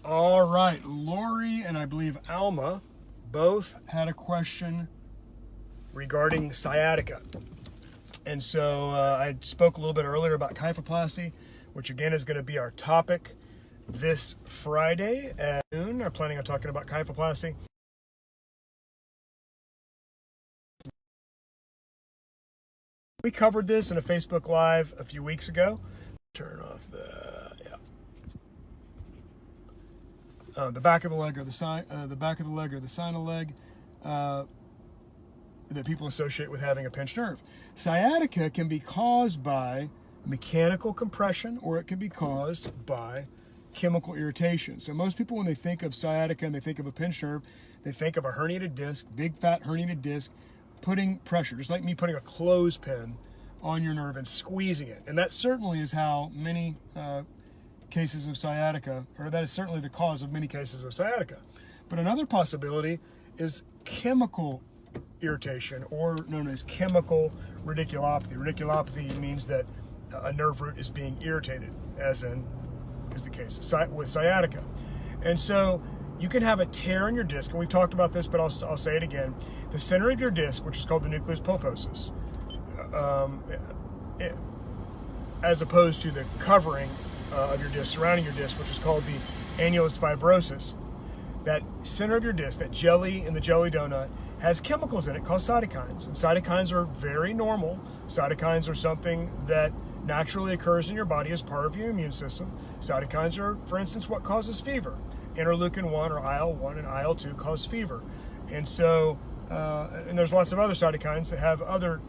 All right, Lori and I believe Alma both had a question regarding sciatica. And so I spoke a little bit earlier about kyphoplasty, which again is going to be our topic this Friday at noon. I'm planning on talking about kyphoplasty. We covered this in a Facebook Live a few weeks ago. Turn off the back of the leg or the back of the leg or the sinus leg that people associate with having a pinched nerve. Sciatica can be caused by mechanical compression, or it can be caused by chemical irritation. So most people, when they think of sciatica and they think of a pinched nerve, they think of a herniated disc, big fat herniated disc, putting pressure, just like me putting a clothespin on your nerve and squeezing it. And that certainly is how many cases of sciatica, or that is certainly the cause of many cases of sciatica. But another possibility is chemical irritation, or known as chemical radiculopathy. Radiculopathy means that a nerve root is being irritated, as is the case with sciatica. And so you can have a tear in your disc, and we've talked about this, but I'll say it again. The center of your disc, which is called the nucleus pulposus, as opposed to the covering of your disc, surrounding your disc, which is called the annulus fibrosus. That center of your disc, that jelly in the jelly donut, has chemicals in it called cytokines. And cytokines are very normal. Cytokines are something that naturally occurs in your body as part of your immune system. Cytokines are, for instance, what causes fever. Interleukin 1 or IL-1 and IL-2 cause fever. And so, and there's lots of other cytokines that have other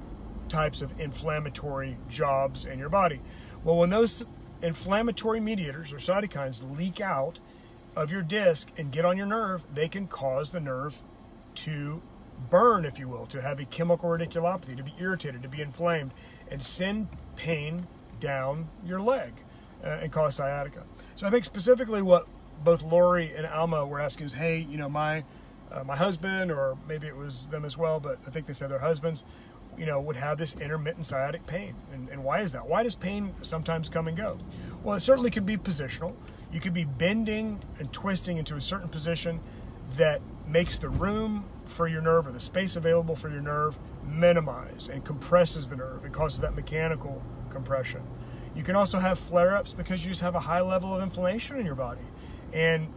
types of inflammatory jobs in your body. Well, when those inflammatory mediators or cytokines leak out of your disc and get on your nerve, they can cause the nerve to burn, if you will, to have a chemical radiculopathy, to be irritated, to be inflamed, and send pain down your leg and cause sciatica. So I think specifically what both Lori and Alma were asking is, hey, you know, my husband, or maybe it was them as well, but I think they said their husbands, you know, would have this intermittent sciatic pain. And why is that? Why does pain sometimes come and go? Well, it certainly can be positional. You could be bending and twisting into a certain position that makes the room for your nerve, or the space available for your nerve, minimized and compresses the nerve and causes that mechanical compression. You can also have flare-ups because you just have a high level of inflammation in your body. And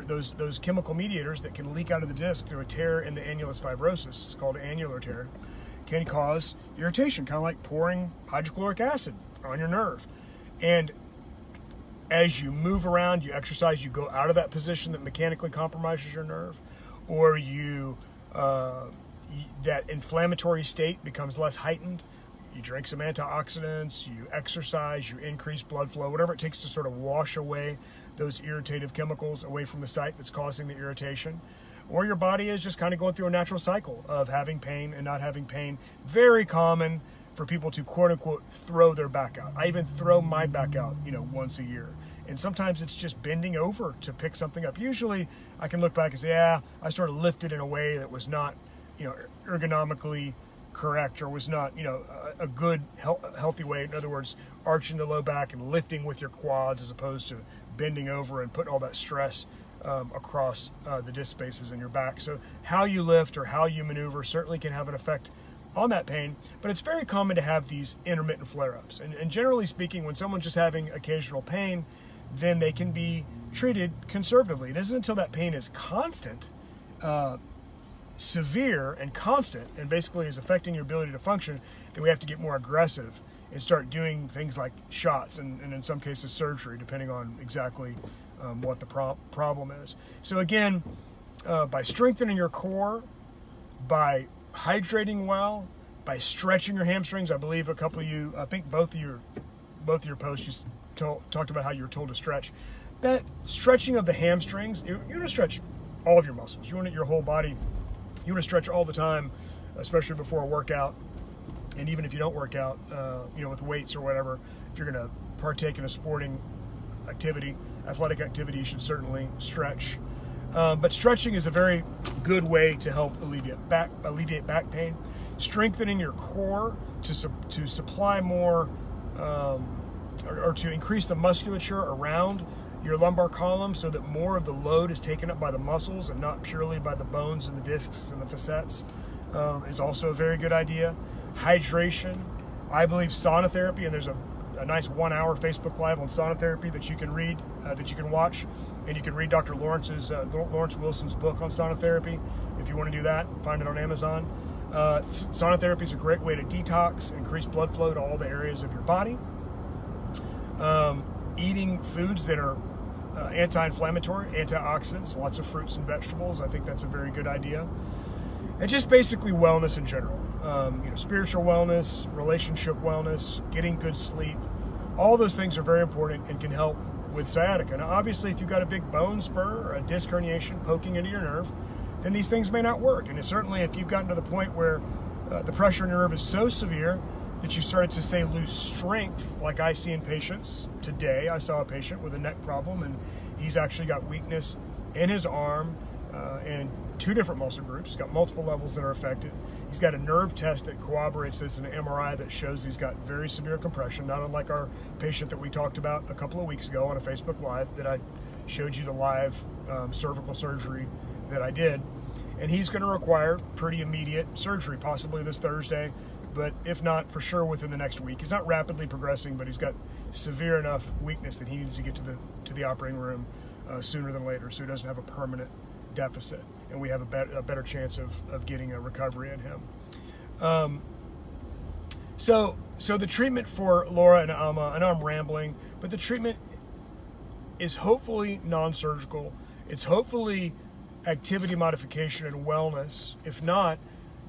those chemical mediators that can leak out of the disc through a tear in the annulus fibrosus, it's called annular tear, can cause irritation, kind of like pouring hydrochloric acid on your nerve. And as you move around, you exercise, you go out of that position that mechanically compromises your nerve, or that inflammatory state becomes less heightened. You drink some antioxidants, you exercise, you increase blood flow, whatever it takes to sort of wash away those irritative chemicals away from the site that's causing the irritation. Or your body is just kind of going through a natural cycle of having pain and not having pain. Very common for people to, quote unquote, throw their back out. I even throw my back out, you know, once a year. And sometimes it's just bending over to pick something up. Usually I can look back and say, yeah, I sort of lifted in a way that was not, you know, ergonomically correct, or was not, you know, a good, healthy way. In other words, arching the low back and lifting with your quads as opposed to bending over and putting all that stress across the disc spaces in your back. So how you lift or how you maneuver certainly can have an effect on that pain, but it's very common to have these intermittent flare-ups. And generally speaking, when someone's just having occasional pain, then they can be treated conservatively. It isn't until that pain is constant, severe and constant, and basically is affecting your ability to function, that we have to get more aggressive and start doing things like shots and in some cases surgery, depending on exactly what the problem is. So again, by strengthening your core, by hydrating well, by stretching your hamstrings. I believe a couple of you, I think both of your posts, you talked about how you were told to stretch. That stretching of the hamstrings, you want to stretch all of your muscles. You want your whole body. You want to stretch all the time, especially before a workout. And even if you don't work out, you know, with weights or whatever, if you're going to partake in a sporting activity, athletic activity, you should certainly stretch. But stretching is a very good way to help alleviate back pain. Strengthening your core to supply more or to increase the musculature around your lumbar column so that more of the load is taken up by the muscles and not purely by the bones and the discs and the facets is also a very good idea. Hydration. I believe sauna therapy, and there's a nice 1-hour Facebook Live on sauna therapy that you can read, that you can watch, and you can read Dr. Lawrence Wilson's book on sauna therapy if you want to do that. Find it on Amazon. Sauna therapy is a great way to detox, increase blood flow to all the areas of your body. Eating foods that are anti-inflammatory, antioxidants, lots of fruits and vegetables. I think that's a very good idea. And just basically wellness in general. Spiritual wellness, relationship wellness, getting good sleep. All those things are very important and can help with sciatica. Now, obviously, if you've got a big bone spur or a disc herniation poking into your nerve, then these things may not work. And certainly if you've gotten to the point where the pressure in your nerve is so severe that you started to, say, lose strength, like I see in patients today. I saw a patient with a neck problem, and he's actually got weakness in his arm and 2 different muscle groups. He's got multiple levels that are affected. He's got a nerve test that corroborates this, and an MRI that shows he's got very severe compression, not unlike our patient that we talked about a couple of weeks ago on a Facebook Live that I showed you the live cervical surgery that I did. And he's going to require pretty immediate surgery, possibly this Thursday, but if not, for sure within the next week. He's not rapidly progressing, but he's got severe enough weakness that he needs to get to the operating room sooner than later, so he doesn't have a permanent deficit, and we have a better chance of getting a recovery in him. So the treatment for Laura and Alma, I know I'm rambling, but the treatment is hopefully non-surgical. It's hopefully activity modification and wellness. If not,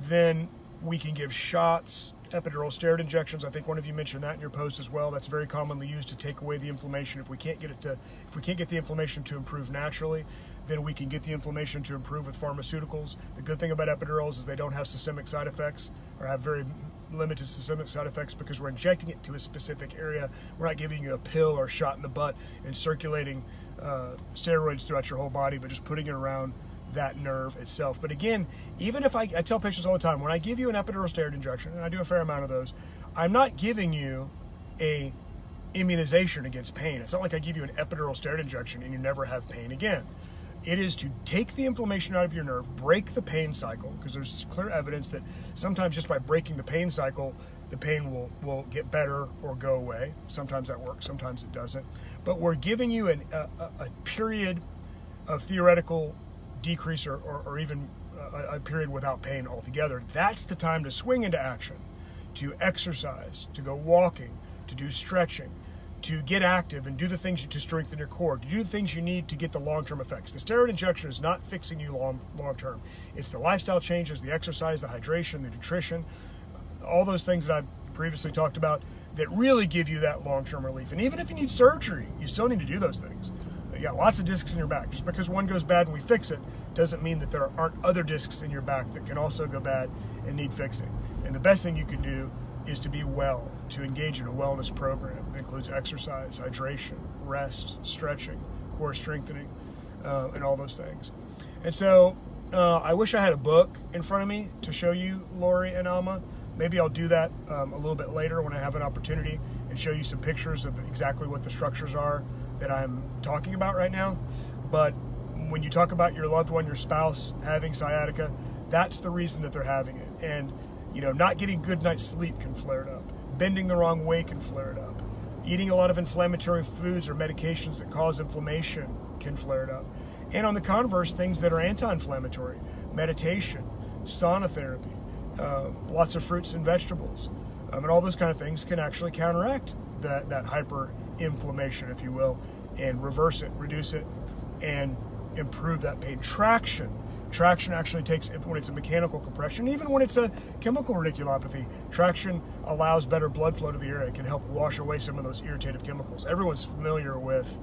then we can give shots, epidural steroid injections. I think one of you mentioned that in your post as well. That's very commonly used to take away the inflammation. If we can't get the inflammation to improve naturally, then we can get the inflammation to improve with pharmaceuticals. The good thing about epidurals is they don't have systemic side effects, or have very limited systemic side effects, because we're injecting it to a specific area. We're not giving you a pill or a shot in the butt and circulating steroids throughout your whole body, but just putting it around that nerve itself. But again, even if I tell patients all the time, when I give you an epidural steroid injection, and I do a fair amount of those, I'm not giving you a immunization against pain. It's not like I give you an epidural steroid injection and you never have pain again. It is to take the inflammation out of your nerve, break the pain cycle, because there's clear evidence that sometimes just by breaking the pain cycle, the pain will get better or go away. Sometimes that works, sometimes it doesn't. But we're giving you a period of theoretical decrease or even a period without pain altogether. That's the time to swing into action, to exercise, to go walking, to do stretching, to get active and do the things to strengthen your core, to do the things you need to get the long-term effects. The steroid injection is not fixing you long-term. It's the lifestyle changes, the exercise, the hydration, the nutrition, all those things that I've previously talked about that really give you that long-term relief. And even if you need surgery, you still need to do those things. You got lots of discs in your back. Just because one goes bad and we fix it doesn't mean that there aren't other discs in your back that can also go bad and need fixing. And the best thing you can do is to be well, to engage in a wellness program that includes exercise, hydration, rest, stretching, core strengthening, and all those things. And so I wish I had a book in front of me to show you Lori and Alma. Maybe I'll do that a little bit later when I have an opportunity and show you some pictures of exactly what the structures are that I'm talking about right now. But when you talk about your loved one, your spouse having sciatica, that's the reason that they're having it. And not getting good night's sleep can flare it up. Bending the wrong way can flare it up. Eating a lot of inflammatory foods or medications that cause inflammation can flare it up. And on the converse, things that are anti-inflammatory, meditation, sauna therapy, lots of fruits and vegetables, and all those kind of things can actually counteract that hyper-inflammation, if you will, and reverse it, reduce it, and improve that pain. Traction actually takes, when it's a mechanical compression, even when it's a chemical radiculopathy, traction allows better blood flow to the area. It can help wash away some of those irritative chemicals. Everyone's familiar with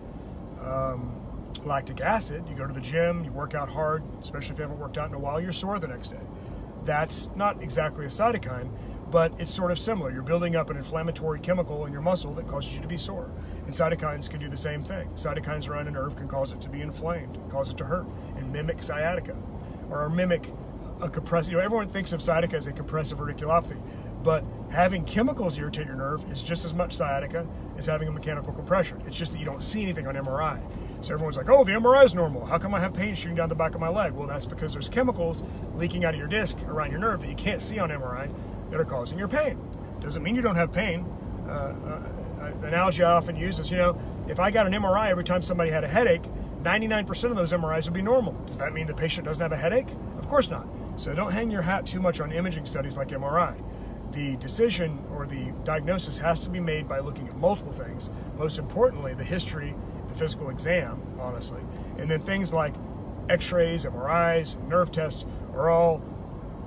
lactic acid. You go to the gym, you work out hard, especially if you haven't worked out in a while, you're sore the next day. That's not exactly a cytokine, but it's sort of similar. You're building up an inflammatory chemical in your muscle that causes you to be sore. And cytokines can do the same thing. Cytokines around a nerve can cause it to be inflamed, cause it to hurt, and mimic sciatica, or mimic a compressive. Everyone thinks of sciatica as a compressive radiculopathy. But having chemicals irritate your nerve is just as much sciatica as having a mechanical compression. It's just that you don't see anything on MRI. So everyone's like, oh, the MRI is normal. How come I have pain shooting down the back of my leg? Well, that's because there's chemicals leaking out of your disc around your nerve that you can't see on MRI that are causing your pain. Doesn't mean you don't have pain. The analogy I often use is, if I got an MRI every time somebody had a headache, 99% of those MRIs would be normal. Does that mean the patient doesn't have a headache? Of course not. So don't hang your hat too much on imaging studies like MRI. The decision or the diagnosis has to be made by looking at multiple things. Most importantly, the history, the physical exam, honestly. And then things like x-rays, MRIs, nerve tests are all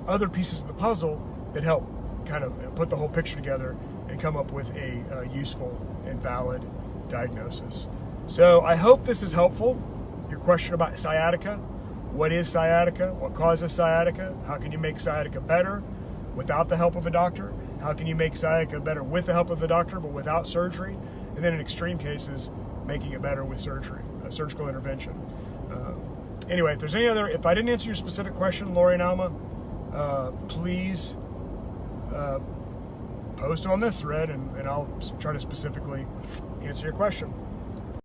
other pieces of the puzzle that help kind of put the whole picture together and come up with a useful and valid diagnosis. So I hope this is helpful. Your question about sciatica. What is sciatica? What causes sciatica? How can you make sciatica better without the help of a doctor? How can you make sciatica better with the help of the doctor but without surgery? And then in extreme cases, making it better with surgery, surgical intervention. Anyway, if I didn't answer your specific question, Lori and Alma, please post on this thread and I'll try to specifically answer your question.